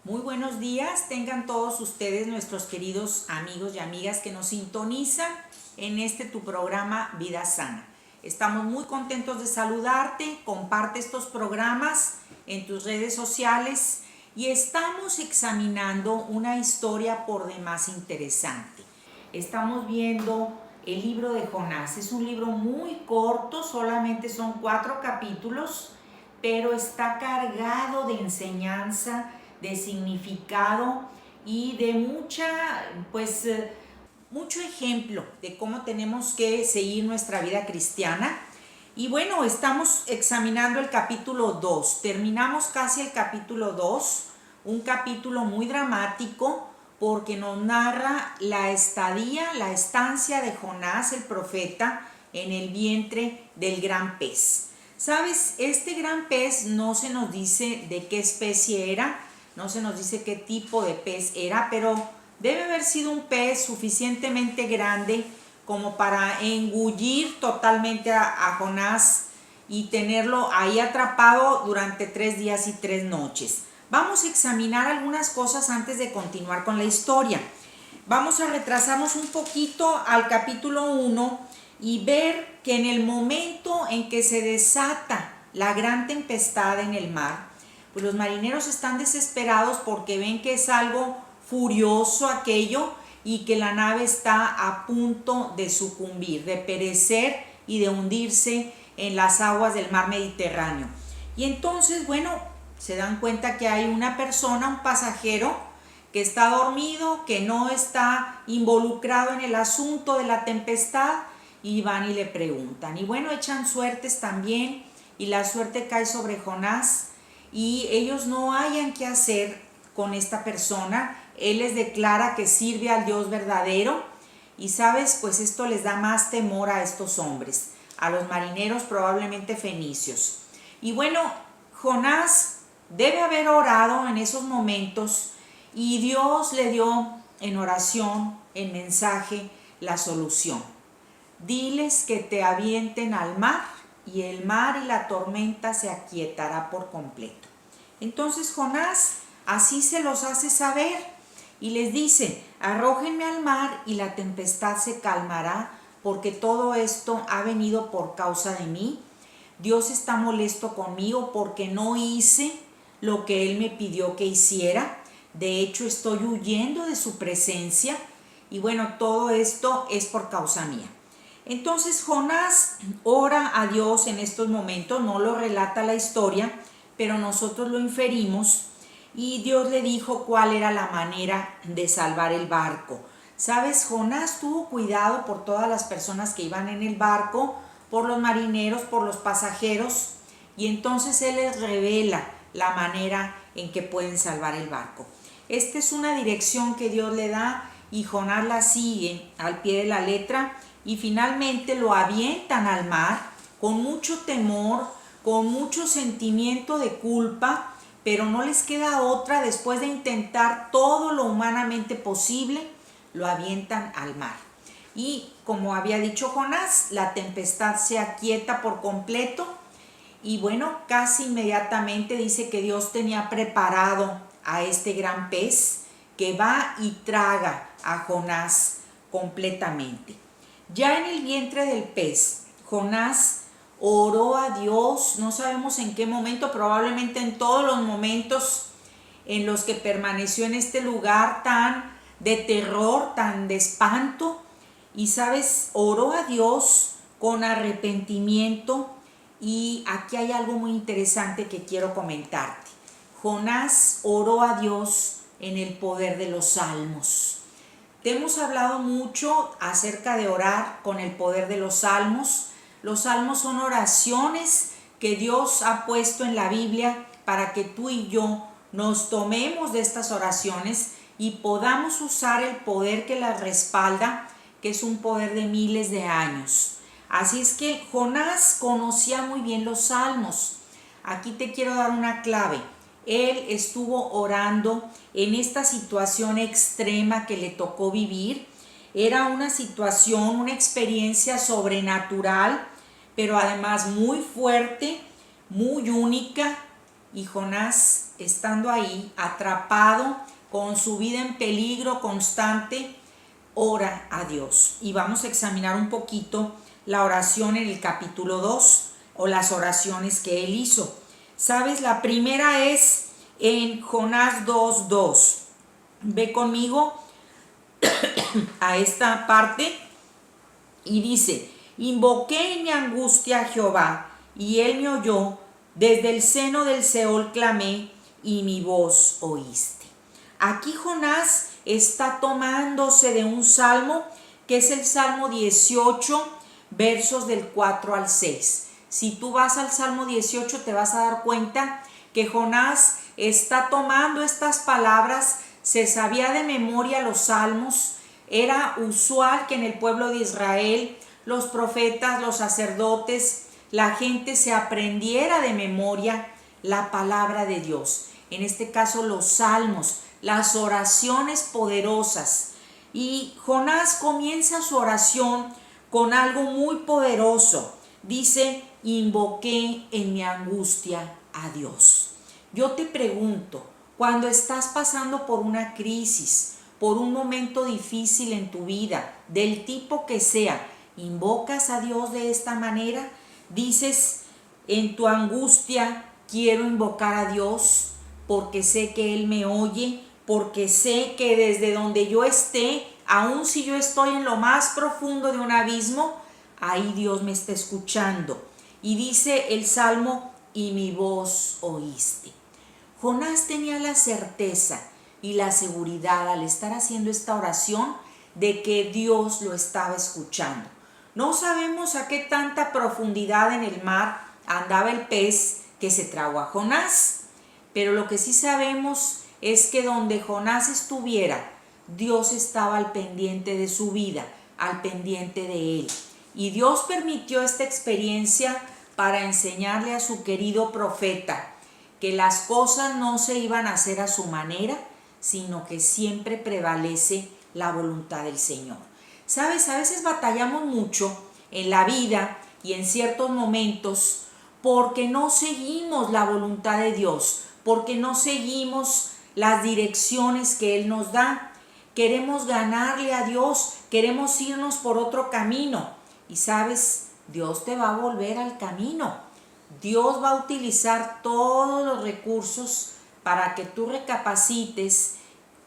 Muy buenos días, tengan todos ustedes, nuestros queridos amigos y amigas que nos sintonizan en tu programa Vida Sana. Estamos muy contentos de saludarte, comparte estos programas en tus redes sociales y estamos examinando una historia por demás interesante. Estamos viendo el libro de Jonás. Es un libro muy corto, solamente son 4 capítulos, pero está cargado de enseñanza, de significado y de mucho ejemplo de cómo tenemos que seguir nuestra vida cristiana. Y bueno, estamos examinando el capítulo 2, terminamos casi el capítulo 2, un capítulo muy dramático porque nos narra la estancia de Jonás el profeta en el vientre del gran pez. ¿Sabes? Este gran pez no se nos dice de qué especie era, no se nos dice qué tipo de pez era, pero debe haber sido un pez suficientemente grande como para engullir totalmente a Jonás y tenerlo ahí atrapado durante 3 días y 3 noches. Vamos a examinar algunas cosas antes de continuar con la historia. Vamos a retrasarnos un poquito al capítulo 1 y ver que en el momento en que se desata la gran tempestad en el mar, pues los marineros están desesperados porque ven que es algo furioso aquello y que la nave está a punto de sucumbir, de perecer y de hundirse en las aguas del mar Mediterráneo. Y entonces, bueno, se dan cuenta que hay una persona, un pasajero, que está dormido, que no está involucrado en el asunto de la tempestad, y van y le preguntan. Y bueno, echan suertes también, y la suerte cae sobre Jonás, y ellos no hallan qué hacer con esta persona. Él les declara que sirve al Dios verdadero, y sabes, pues esto les da más temor a estos hombres, a los marineros probablemente fenicios. Y bueno, Jonás debe haber orado en esos momentos y Dios le dio en oración, en mensaje, la solución. Diles que te avienten al mar y el mar y la tormenta se aquietará por completo. Entonces Jonás así se los hace saber y les dice: arrójenme al mar y la tempestad se calmará, porque todo esto ha venido por causa de mí. Dios está molesto conmigo porque no hice lo que Él me pidió que hiciera. De hecho, estoy huyendo de su presencia y bueno, todo esto es por causa mía. Entonces Jonás ora a Dios en estos momentos, no lo relata la historia, pero nosotros lo inferimos, y Dios le dijo cuál era la manera de salvar el barco. ¿Sabes? Jonás tuvo cuidado por todas las personas que iban en el barco, por los marineros, por los pasajeros, y entonces Él les revela la manera en que pueden salvar el barco. Esta es una dirección que Dios le da y Jonás la sigue al pie de la letra, y finalmente lo avientan al mar con mucho temor, con mucho sentimiento de culpa, pero no les queda otra. Después de intentar todo lo humanamente posible, lo avientan al mar. Y como había dicho Jonás, la tempestad se aquieta por completo. Y bueno, casi inmediatamente dice que Dios tenía preparado a este gran pez que va y traga a Jonás completamente. Ya en el vientre del pez, Jonás oró a Dios, no sabemos en qué momento, probablemente en todos los momentos en los que permaneció en este lugar tan de terror, tan de espanto. Y sabes, oró a Dios con arrepentimiento. Y aquí hay algo muy interesante que quiero comentarte. Jonás oró a Dios en el poder de los salmos. Te hemos hablado mucho acerca de orar con el poder de los salmos. Los salmos son oraciones que Dios ha puesto en la Biblia para que tú y yo nos tomemos de estas oraciones y podamos usar el poder que las respalda, que es un poder de miles de años. Así es que Jonás conocía muy bien los salmos. Aquí te quiero dar una clave. Él estuvo orando en esta situación extrema que le tocó vivir. Era una situación, una experiencia sobrenatural, pero además muy fuerte, muy única. Y Jonás estando ahí, atrapado, con su vida en peligro constante, ora a Dios. Y vamos a examinar un poquito la oración en el capítulo 2 o las oraciones que él hizo. ¿Sabes? La primera es en Jonás 2:2. Ve conmigo a esta parte y dice: invoqué en mi angustia a Jehová, y él me oyó, desde el seno del Seol clamé, y mi voz oíste. Aquí Jonás está tomándose de un salmo, que es el Salmo 18, versos del 4 al 6. Si tú vas al Salmo 18 te vas a dar cuenta que Jonás está tomando estas palabras, se sabía de memoria los salmos. Era usual que en el pueblo de Israel los profetas, los sacerdotes, la gente se aprendiera de memoria la palabra de Dios. En este caso los salmos, las oraciones poderosas. Y Jonás comienza su oración con algo muy poderoso. Dice: invoqué en mi angustia a Dios. Yo te pregunto, cuando estás pasando por una crisis, por un momento difícil en tu vida, del tipo que sea, ¿invocas a Dios de esta manera? Dices en tu angustia: quiero invocar a Dios porque sé que Él me oye, porque sé que desde donde yo esté, aun si yo estoy en lo más profundo de un abismo, ahí Dios me está escuchando. Y dice el Salmo: y mi voz oíste. Jonás tenía la certeza y la seguridad al estar haciendo esta oración de que Dios lo estaba escuchando. No sabemos a qué tanta profundidad en el mar andaba el pez que se tragó a Jonás, pero lo que sí sabemos es que donde Jonás estuviera, Dios estaba al pendiente de su vida, al pendiente de él. Y Dios permitió esta experiencia para enseñarle a su querido profeta que las cosas no se iban a hacer a su manera, sino que siempre prevalece la voluntad del Señor. ¿Sabes? A veces batallamos mucho en la vida y en ciertos momentos porque no seguimos la voluntad de Dios, porque no seguimos las direcciones que Él nos da. Queremos ganarle a Dios, queremos irnos por otro camino. Y sabes, Dios te va a volver al camino. Dios va a utilizar todos los recursos para que tú recapacites,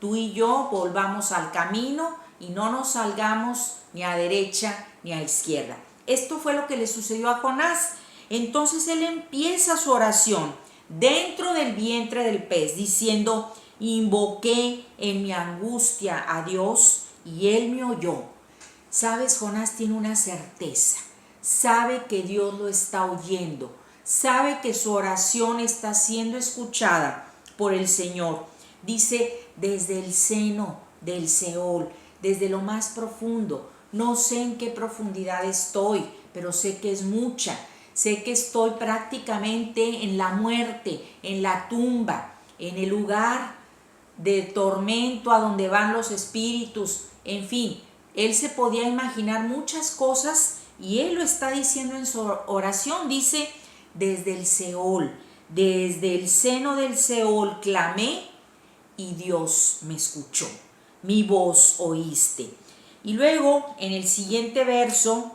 tú y yo volvamos al camino y no nos salgamos ni a derecha ni a izquierda. Esto fue lo que le sucedió a Jonás. Entonces él empieza su oración dentro del vientre del pez diciendo: invoqué en mi angustia a Dios y Él me oyó. Sabes, Jonás tiene una certeza, sabe que Dios lo está oyendo, sabe que su oración está siendo escuchada por el Señor. Dice: desde el seno del Seol, desde lo más profundo. No sé en qué profundidad estoy, pero sé que es mucha. Sé que estoy prácticamente en la muerte, en la tumba, en el lugar de tormento a donde van los espíritus. En fin, él se podía imaginar muchas cosas y él lo está diciendo en su oración. Dice: desde el Seol, desde el seno del Seol clamé y Dios me escuchó. Mi voz oíste. Y luego en el siguiente verso,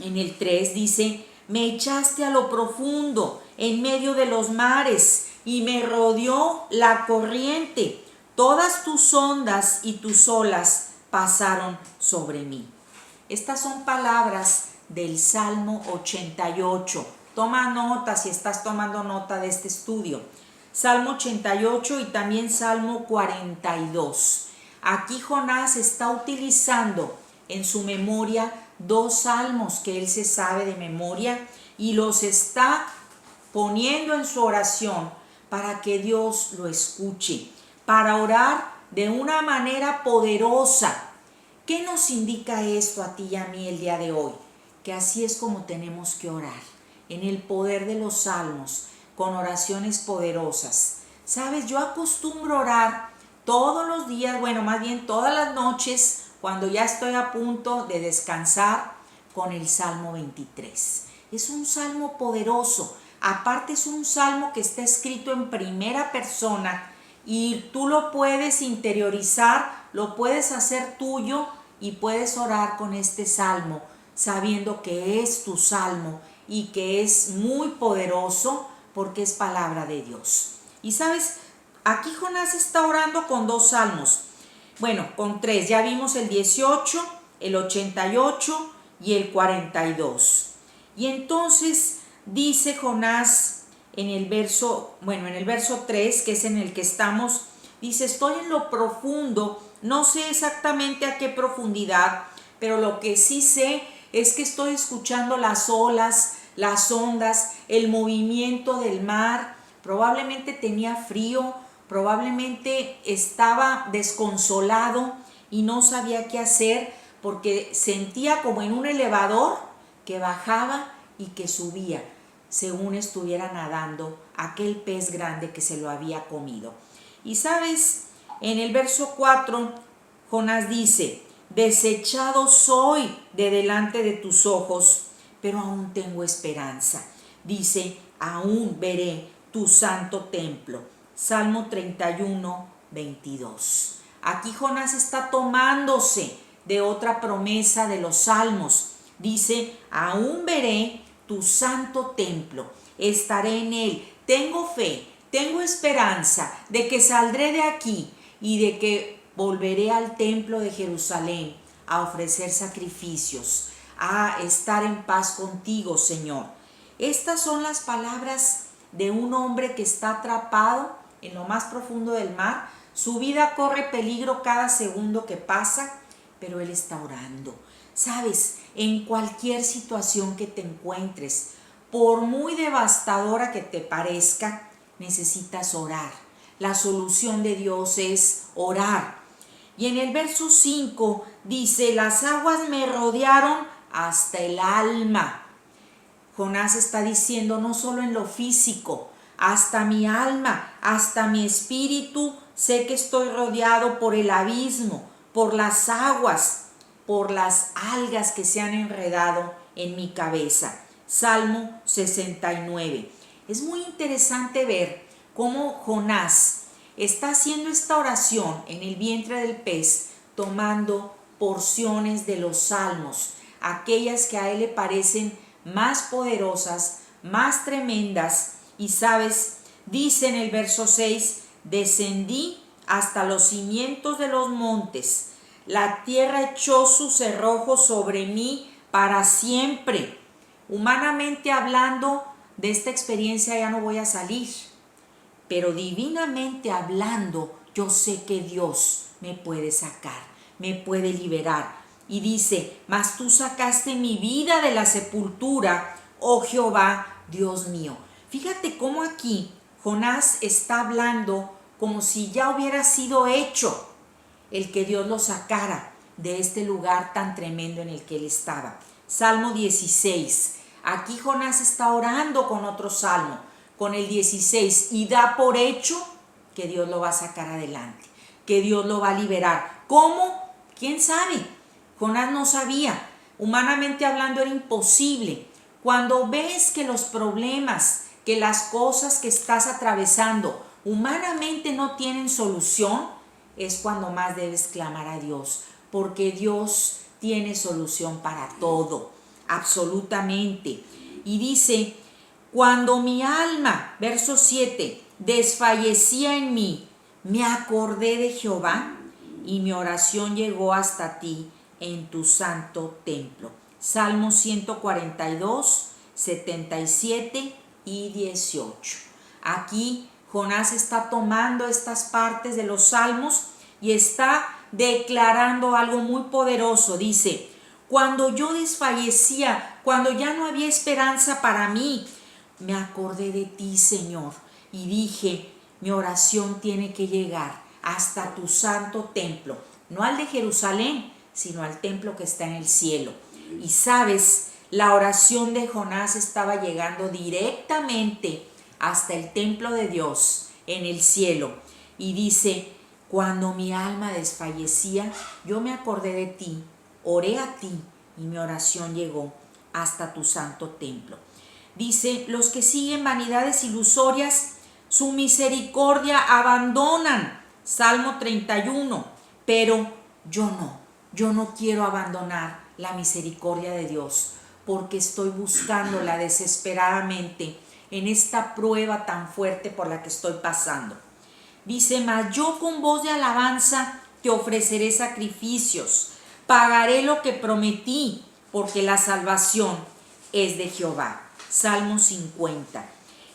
en el 3, dice: me echaste a lo profundo, en medio de los mares, y me rodeó la corriente. Todas tus ondas y tus olas pasaron sobre mí. Estas son palabras del Salmo 88. Toma nota si estás tomando nota de este estudio. Salmo 88 y también Salmo 42. Aquí Jonás está utilizando en su memoria dos salmos que él se sabe de memoria y los está poniendo en su oración para que Dios lo escuche, para orar de una manera poderosa. ¿Qué nos indica esto a ti y a mí el día de hoy? Que así es como tenemos que orar, en el poder de los salmos, con oraciones poderosas. Sabes, yo acostumbro orar todos los días, bueno, más bien todas las noches, cuando ya estoy a punto de descansar, con el Salmo 23. Es un salmo poderoso. Aparte es un salmo que está escrito en primera persona y tú lo puedes interiorizar, lo puedes hacer tuyo y puedes orar con este salmo, sabiendo que es tu salmo y que es muy poderoso porque es palabra de Dios. Y sabes, aquí Jonás está orando con dos salmos. Bueno, con tres, ya vimos el 18, el 88 y el 42. Y entonces dice Jonás en el verso 3, que es en el que estamos, dice: estoy en lo profundo, no sé exactamente a qué profundidad, pero lo que sí sé es que estoy escuchando las olas, las ondas, el movimiento del mar. Probablemente tenía frío, probablemente estaba desconsolado y no sabía qué hacer porque sentía como en un elevador que bajaba y que subía, según estuviera nadando aquel pez grande que se lo había comido. Y sabes, en el verso 4, Jonás dice: desechado soy de delante de tus ojos, pero aún tengo esperanza. Dice: aún veré tu santo templo. Salmo 31, 22. Aquí Jonás está tomándose de otra promesa de los salmos. Dice: aún veré tu santo templo, estaré en él, tengo fe, tengo esperanza de que saldré de aquí y de que volveré al templo de Jerusalén a ofrecer sacrificios, a estar en paz contigo, Señor. Estas son las palabras de un hombre que está atrapado en lo más profundo del mar. Su vida corre peligro cada segundo que pasa, pero él está orando. Sabes, en cualquier situación que te encuentres, por muy devastadora que te parezca, necesitas orar. La solución de Dios es orar. Y en el verso 5 dice: las aguas me rodearon hasta el alma. Jonás está diciendo no solo en lo físico, hasta mi alma, hasta mi espíritu, sé que estoy rodeado por el abismo, por las aguas, por las algas que se han enredado en mi cabeza. Salmo 69. Es muy interesante ver cómo Jonás está haciendo esta oración en el vientre del pez, tomando porciones de los salmos, aquellas que a él le parecen más poderosas, más tremendas. Y sabes, dice en el verso 6: descendí hasta los cimientos de los montes, la tierra echó su cerrojo sobre mí para siempre. Humanamente hablando, de esta experiencia ya no voy a salir, pero divinamente hablando, yo sé que Dios me puede sacar, me puede liberar. Y dice: mas tú sacaste mi vida de la sepultura, oh Jehová, Dios mío. Fíjate cómo aquí Jonás está hablando como si ya hubiera sido hecho el que Dios lo sacara de este lugar tan tremendo en el que él estaba. Salmo 16. Aquí Jonás está orando con otro salmo, con el 16, y da por hecho que Dios lo va a sacar adelante, que Dios lo va a liberar. ¿Cómo? ¿Quién sabe? Jonás no sabía. Humanamente hablando era imposible. Cuando ves que los problemas, que las cosas que estás atravesando humanamente no tienen solución, es cuando más debes clamar a Dios, porque Dios tiene solución para todo, absolutamente. Y dice: cuando mi alma, verso 7, desfallecía en mí, me acordé de Jehová y mi oración llegó hasta ti en tu santo templo. Salmo 142, 77 y 18. Aquí Jonás está tomando estas partes de los salmos y está declarando algo muy poderoso. Dice: cuando yo desfallecía, cuando ya no había esperanza para mí, me acordé de ti, Señor, y dije: mi oración tiene que llegar hasta tu santo templo, no al de Jerusalén, sino al templo que está en el cielo. Y sabes, la oración de Jonás estaba llegando directamente hasta el templo de Dios en el cielo. Y dice: cuando mi alma desfallecía, yo me acordé de ti, oré a ti y mi oración llegó hasta tu santo templo. Dice, los que siguen vanidades ilusorias, su misericordia abandonan. Salmo 31. Pero yo no quiero abandonar la misericordia de Dios, porque estoy buscándola desesperadamente en esta prueba tan fuerte por la que estoy pasando. Dice, mas yo con voz de alabanza te ofreceré sacrificios, pagaré lo que prometí, porque la salvación es de Jehová. Salmo 50.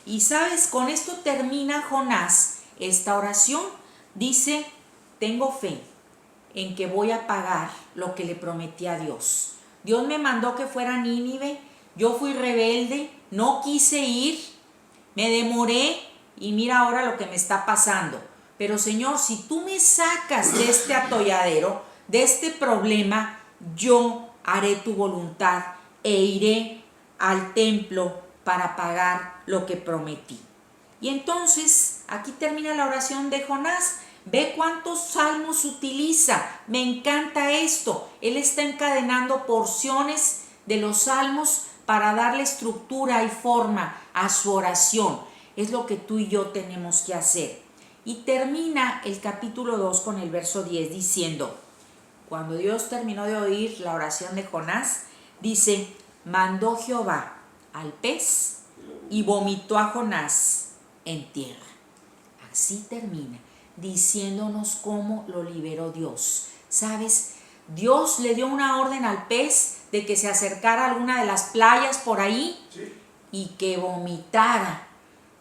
Y sabes, con esto termina Jonás esta oración. Dice, tengo fe en que voy a pagar lo que le prometí a Dios. Dios me mandó que fuera a Nínive, yo fui rebelde, no quise ir, me demoré y mira ahora lo que me está pasando. Pero Señor, si tú me sacas de este atolladero, de este problema, yo haré tu voluntad e iré al templo para pagar lo que prometí. Y entonces, aquí termina la oración de Jonás. Ve cuántos salmos utiliza. Me encanta esto. Él está encadenando porciones de los salmos para darle estructura y forma a su oración. Es lo que tú y yo tenemos que hacer. Y termina el capítulo 2 con el verso 10 diciendo, cuando Dios terminó de oír la oración de Jonás, dice, mandó Jehová al pez y vomitó a Jonás en tierra. Así termina, diciéndonos cómo lo liberó Dios. ¿Sabes? Dios le dio una orden al pez de que se acercara a alguna de las playas por ahí, sí, y que vomitara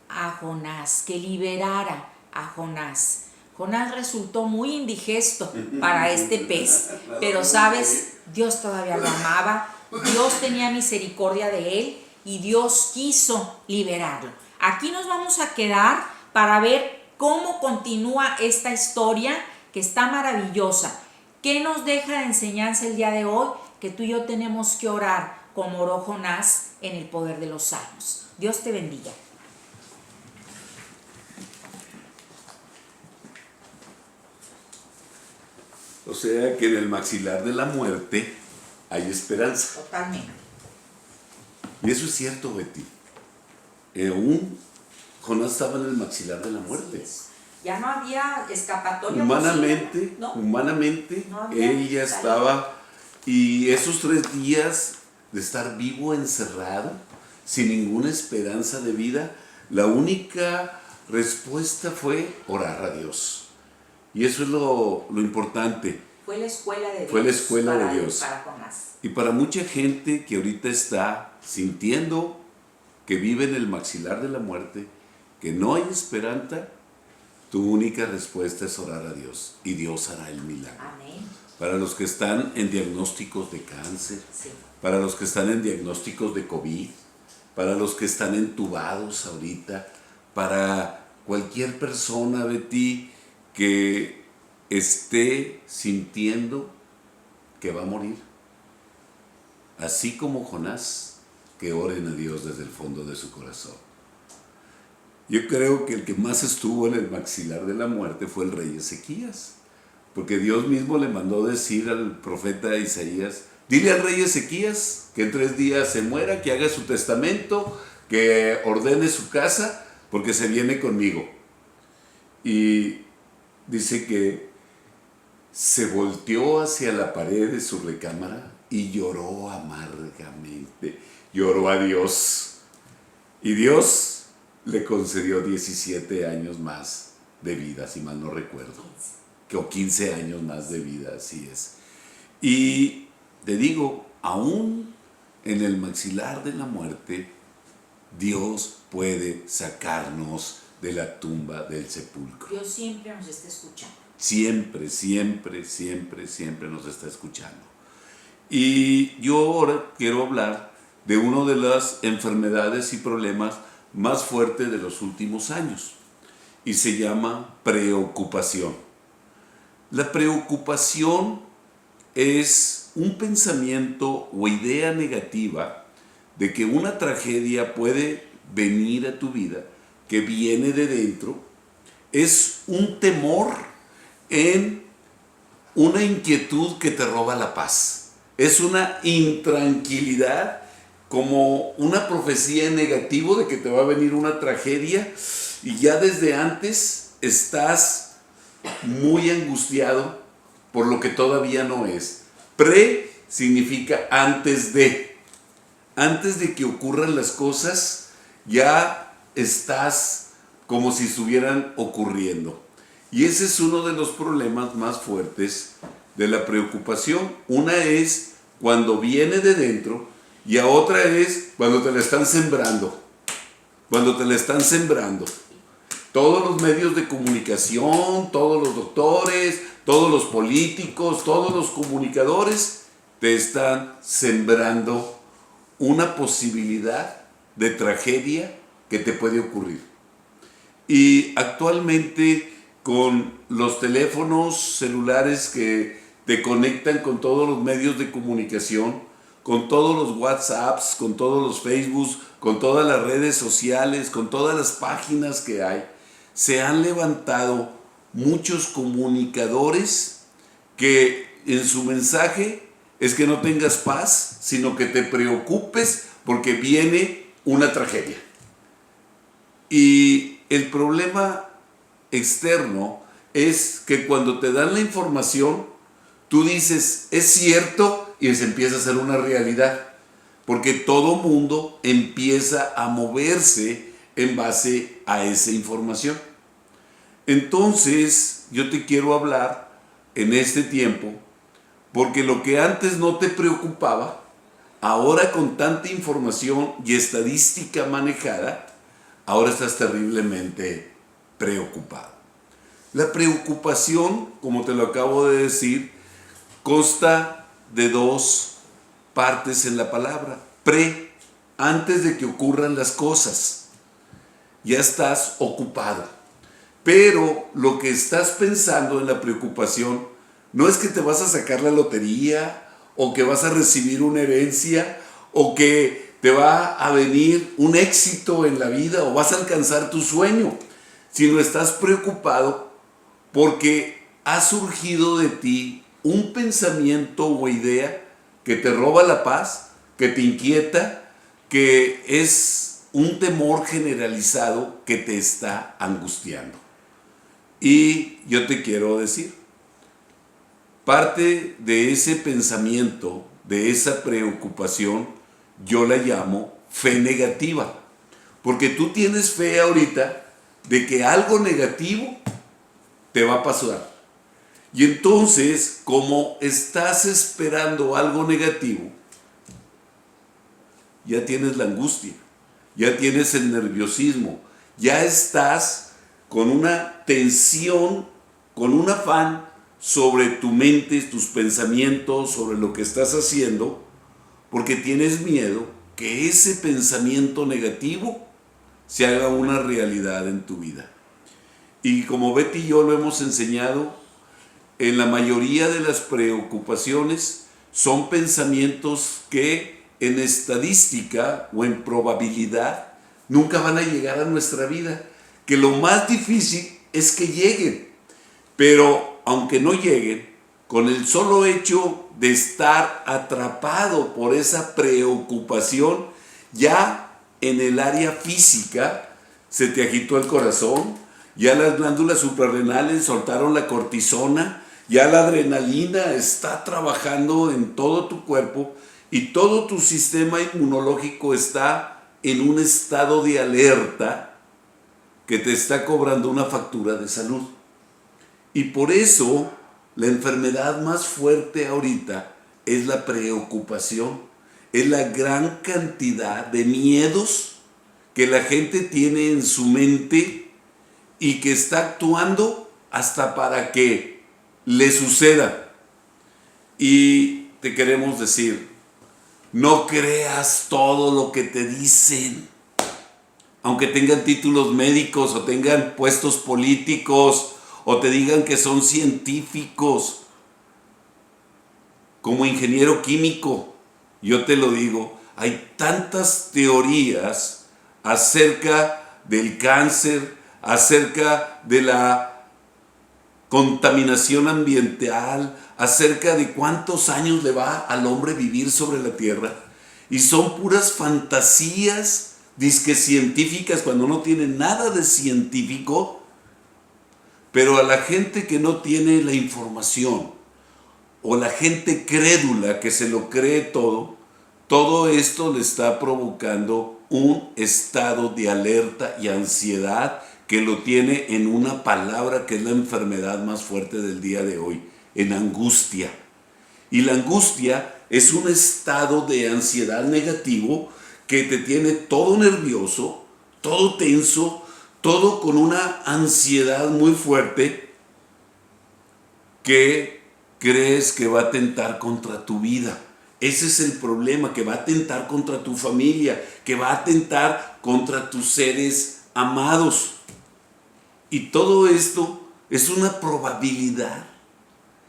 a Jonás, que liberara a Jonás. Jonás resultó muy indigesto para este pez, pero ¿sabes? Dios todavía lo amaba, Dios tenía misericordia de él y Dios quiso liberarlo. Aquí nos vamos a quedar para ver cómo continúa esta historia que está maravillosa. ¿Qué nos deja de enseñanza el día de hoy? Que tú y yo tenemos que orar como oró Jonás en el poder de los salmos. Dios te bendiga. O sea que en el maxilar de la muerte hay esperanza. Totalmente. Y eso es cierto, Betty. Aún Jonás estaba en el maxilar de la muerte. Ya no había escapatoria. Humanamente, ¿no? Humanamente, no ella estaba, y esos 3 días de estar vivo, encerrado, sin ninguna esperanza de vida, la única respuesta fue orar a Dios. Y eso es lo importante. Fue la escuela de Dios. Fue la escuela de Dios. Para Jonás. Y para mucha gente que ahorita está sintiendo que vive en el maxilar de la muerte, que no hay esperanza, tu única respuesta es orar a Dios y Dios hará el milagro. Amén. Para los que están en diagnósticos de cáncer, Sí. para los que están en diagnósticos de COVID, para los que están entubados ahorita, para cualquier persona, Betty, que esté sintiendo que va a morir. Así como Jonás, que oren a Dios desde el fondo de su corazón. Yo creo que el que más estuvo en el maxilar de la muerte fue el rey Ezequías, porque Dios mismo le mandó decir al profeta Isaías, dile al rey Ezequías que en 3 días se muera, que haga su testamento, que ordene su casa, porque se viene conmigo. Y dice que se volteó hacia la pared de su recámara y lloró amargamente, lloró a Dios. Y Dios le concedió 17 años más de vida, si mal no recuerdo, o 15 años más de vida, así es. Y te digo, aún en el maxilar de la muerte, Dios puede sacarnos de la tumba del sepulcro. Dios siempre nos está escuchando. Siempre, siempre, siempre, siempre nos está escuchando. Y yo ahora quiero hablar de una de las enfermedades y problemas más fuertes de los últimos años, y se llama preocupación. La preocupación es un pensamiento o idea negativa de que una tragedia puede venir a tu vida, que viene de dentro. Es un temor en una inquietud que te roba la paz. Es una intranquilidad como una profecía en negativo de que te va a venir una tragedia y ya desde antes estás muy angustiado por lo que todavía no es. Pre significa antes de. Antes de que ocurran las cosas, ya estás como si estuvieran ocurriendo. Y ese es uno de los problemas más fuertes de la preocupación. Una es cuando viene de dentro y a otra es cuando te la están sembrando. Cuando te la están sembrando. Todos los medios de comunicación, todos los doctores, todos los políticos, todos los comunicadores te están sembrando una posibilidad de tragedia que te puede ocurrir. Y actualmente con los teléfonos celulares que te conectan con todos los medios de comunicación, con todos los WhatsApps, con todos los Facebooks, con todas las redes sociales, con todas las páginas que hay, se han levantado muchos comunicadores que en su mensaje es que no tengas paz, sino que te preocupes porque viene una tragedia. Y el problema externo es que cuando te dan la información, tú dices, es cierto, y se empieza a hacer una realidad, porque todo mundo empieza a moverse en base a esa información. Entonces, yo te quiero hablar en este tiempo, porque lo que antes no te preocupaba, ahora con tanta información y estadística manejada, ahora estás terriblemente preocupado. La preocupación, como te lo acabo de decir, consta de dos partes en la palabra. Pre, antes de que ocurran las cosas, ya estás ocupado. Pero lo que estás pensando en la preocupación no es que te vas a sacar la lotería o que vas a recibir una herencia o que te va a venir un éxito en la vida o vas a alcanzar tu sueño, sino estás preocupado porque ha surgido de ti un pensamiento o idea que te roba la paz, que te inquieta, que es un temor generalizado que te está angustiando. Y yo te quiero decir, parte de ese pensamiento, de esa preocupación, yo la llamo fe negativa. Porque tú tienes fe ahorita de que algo negativo te va a pasar. Y entonces, como estás esperando algo negativo, ya tienes la angustia, ya tienes el nerviosismo, ya estás con una tensión, con un afán sobre tu mente, tus pensamientos, sobre lo que estás haciendo, porque tienes miedo que ese pensamiento negativo se haga una realidad en tu vida. Y como Betty y yo lo hemos enseñado, en la mayoría de las preocupaciones son pensamientos que en estadística o en probabilidad nunca van a llegar a nuestra vida, que lo más difícil es que lleguen, pero aunque no lleguen, con el solo hecho de estar atrapado por esa preocupación, ya en el área física se te agitó el corazón, ya las glándulas suprarrenales soltaron la cortisona, ya la adrenalina está trabajando en todo tu cuerpo y todo tu sistema inmunológico está en un estado de alerta que te está cobrando una factura de salud. Y por eso la enfermedad más fuerte ahorita es la preocupación, es la gran cantidad de miedos que la gente tiene en su mente y que está actuando hasta para que le suceda. Y te queremos decir, no creas todo lo que te dicen, aunque tengan títulos médicos o tengan puestos políticos o te digan que son científicos. Como ingeniero químico, yo te lo digo, hay tantas teorías acerca del cáncer, acerca de la contaminación ambiental, acerca de cuántos años le va al hombre vivir sobre la tierra. y son puras fantasías, dizque científicas, cuando no tiene nada de científico. Pero a la gente que no tiene la información, o la gente crédula que se lo cree todo esto le está provocando un estado de alerta y ansiedad que lo tiene en una palabra que es la enfermedad más fuerte del día de hoy, en angustia. Y la angustia es un estado de ansiedad negativo que te tiene todo nervioso, todo tenso, todo con una ansiedad muy fuerte que crees que va a atentar contra tu vida. Ese es el problema, que va a atentar contra tu familia, que va a atentar contra tus seres amados. Y todo esto es una probabilidad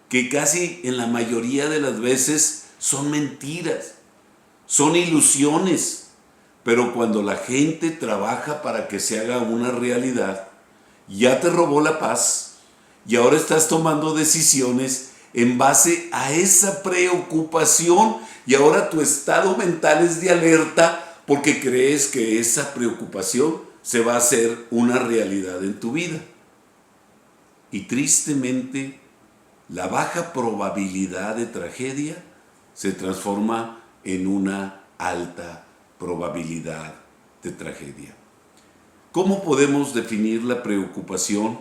que casi en la mayoría de las veces son mentiras, son ilusiones. Pero cuando la gente trabaja para que se haga una realidad, ya te robó la paz y ahora estás tomando decisiones en base a esa preocupación, y ahora tu estado mental es de alerta porque crees que esa preocupación se va a hacer una realidad en tu vida. Y tristemente, la baja probabilidad de tragedia se transforma en una alta probabilidad de tragedia. ¿Cómo podemos definir la preocupación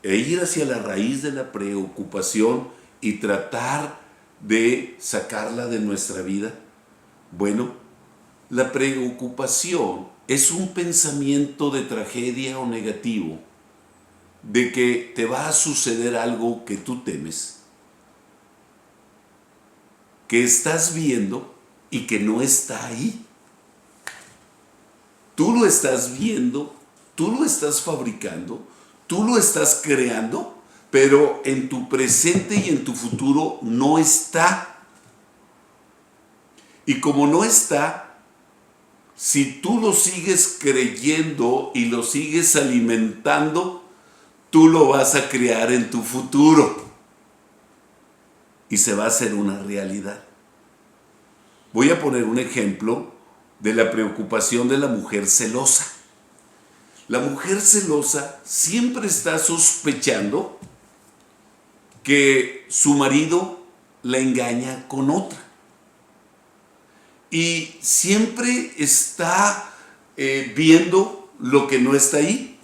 e ir hacia la raíz de la preocupación y tratar de sacarla de nuestra vida? Bueno, la preocupación es un pensamiento de tragedia o negativo, de que te va a suceder algo que tú temes, que estás viendo y que no está ahí. Tú lo estás viendo, tú lo estás fabricando, tú lo estás creando, pero en tu presente y en tu futuro no está. Y como no está, si tú lo sigues creyendo y lo sigues alimentando, tú lo vas a crear en tu futuro y se va a hacer una realidad. Voy a poner un ejemplo de la preocupación de la mujer celosa. La mujer celosa siempre está sospechando que su marido la engaña con otra. Y siempre está viendo lo que no está ahí.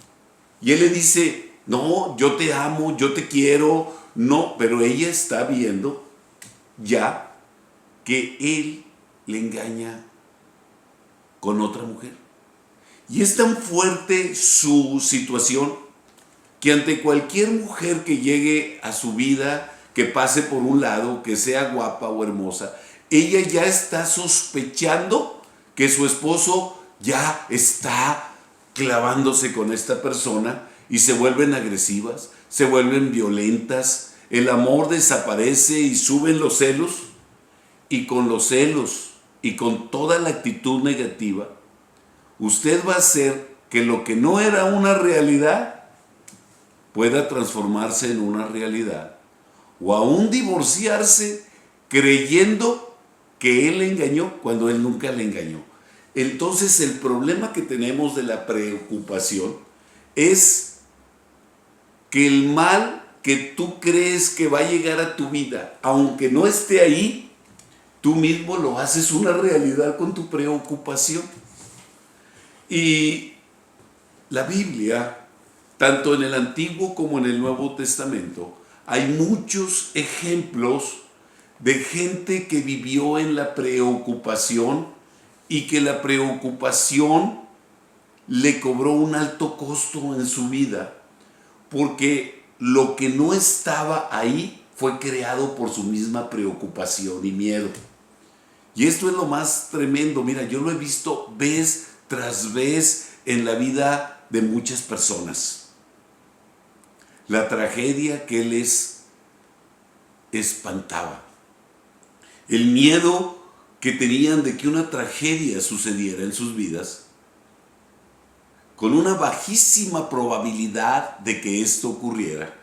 Y él le dice, no, yo te amo, yo te quiero. No, pero ella está viendo ya que él le engaña con otra mujer. Y es tan fuerte su situación que ante cualquier mujer que llegue a su vida, que pase por un lado, que sea guapa o hermosa, ella ya está sospechando que su esposo ya está clavándose con esta persona, y se vuelven agresivas, se vuelven violentas, el amor desaparece y suben los celos, y con los celos y con toda la actitud negativa, usted va a hacer que lo que no era una realidad pueda transformarse en una realidad, o aún divorciarse creyendo que él le engañó cuando él nunca le engañó. Entonces el problema que tenemos de la preocupación es que el mal que tú crees que va a llegar a tu vida, aunque no esté ahí, tú mismo lo haces una realidad con tu preocupación. Y la Biblia, tanto en el Antiguo como en el Nuevo Testamento, hay muchos ejemplos de gente que vivió en la preocupación y que la preocupación le cobró un alto costo en su vida, porque lo que no estaba ahí fue creado por su misma preocupación y miedo. Y esto es lo más tremendo. Mira, yo lo he visto vez tras vez en la vida de muchas personas. La tragedia que les espantaba, el miedo que tenían de que una tragedia sucediera en sus vidas, con una bajísima probabilidad de que esto ocurriera,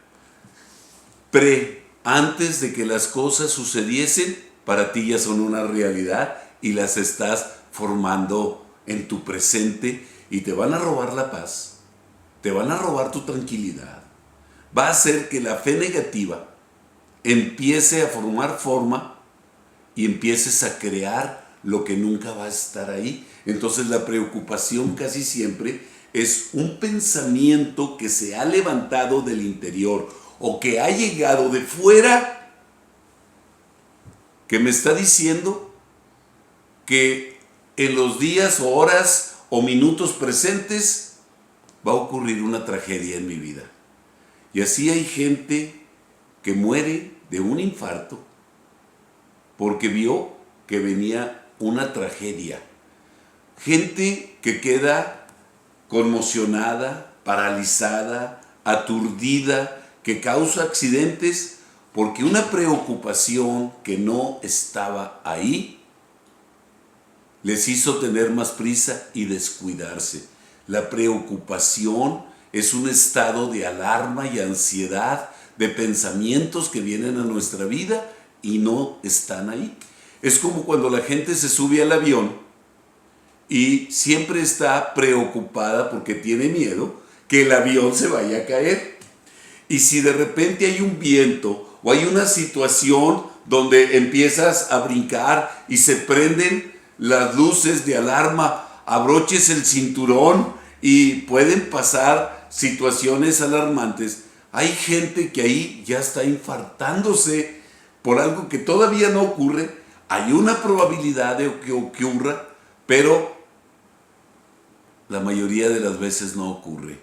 antes de que las cosas sucediesen, para ti ya son una realidad y las estás formando en tu presente y te van a robar la paz, te van a robar tu tranquilidad. Va a hacer que la fe negativa empiece a formar forma y empieces a crear lo que nunca va a estar ahí. Entonces la preocupación casi siempre es un pensamiento que se ha levantado del interior o que ha llegado de fuera, que me está diciendo que en los días o horas o minutos presentes va a ocurrir una tragedia en mi vida. Y así hay gente que muere de un infarto porque vio que venía una tragedia. Gente que queda conmocionada, paralizada, aturdida, que causa accidentes porque una preocupación que no estaba ahí les hizo tener más prisa y descuidarse. La preocupación es un estado de alarma y ansiedad, de pensamientos que vienen a nuestra vida y no están ahí. Es como cuando la gente se sube al avión y siempre está preocupada porque tiene miedo que el avión se vaya a caer. Y si de repente hay un viento o hay una situación donde empiezas a brincar y se prenden las luces de alarma, abroches el cinturón y pueden pasar situaciones alarmantes, hay gente que ahí ya está infartándose por algo que todavía no ocurre. Hay una probabilidad de que ocurra, pero la mayoría de las veces no ocurre.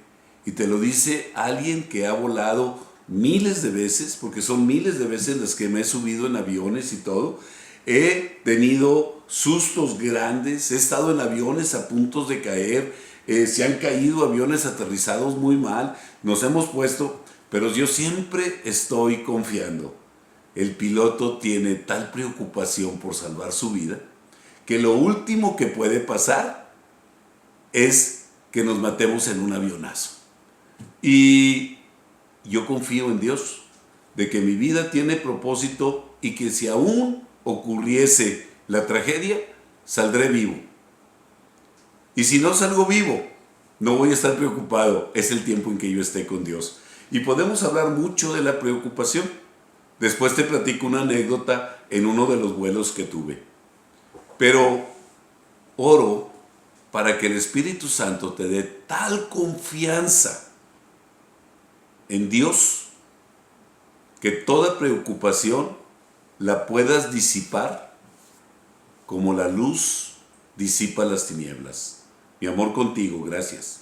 Y te lo dice alguien que ha volado miles de veces, porque son miles de veces las que me he subido en aviones y todo. He tenido sustos grandes, he estado en aviones a punto de caer, se han caído aviones aterrizados muy mal, nos hemos puesto, pero yo siempre estoy confiando. El piloto tiene tal preocupación por salvar su vida que lo último que puede pasar es que nos matemos en un avionazo. Y yo confío en Dios, de que mi vida tiene propósito y que si aún ocurriese la tragedia, saldré vivo. Y si no salgo vivo, no voy a estar preocupado, es el tiempo en que yo esté con Dios. Y podemos hablar mucho de la preocupación. Después te platico una anécdota en uno de los vuelos que tuve. Pero oro para que el Espíritu Santo te dé tal confianza en Dios que toda preocupación la puedas disipar como la luz disipa las tinieblas. Mi amor contigo, gracias.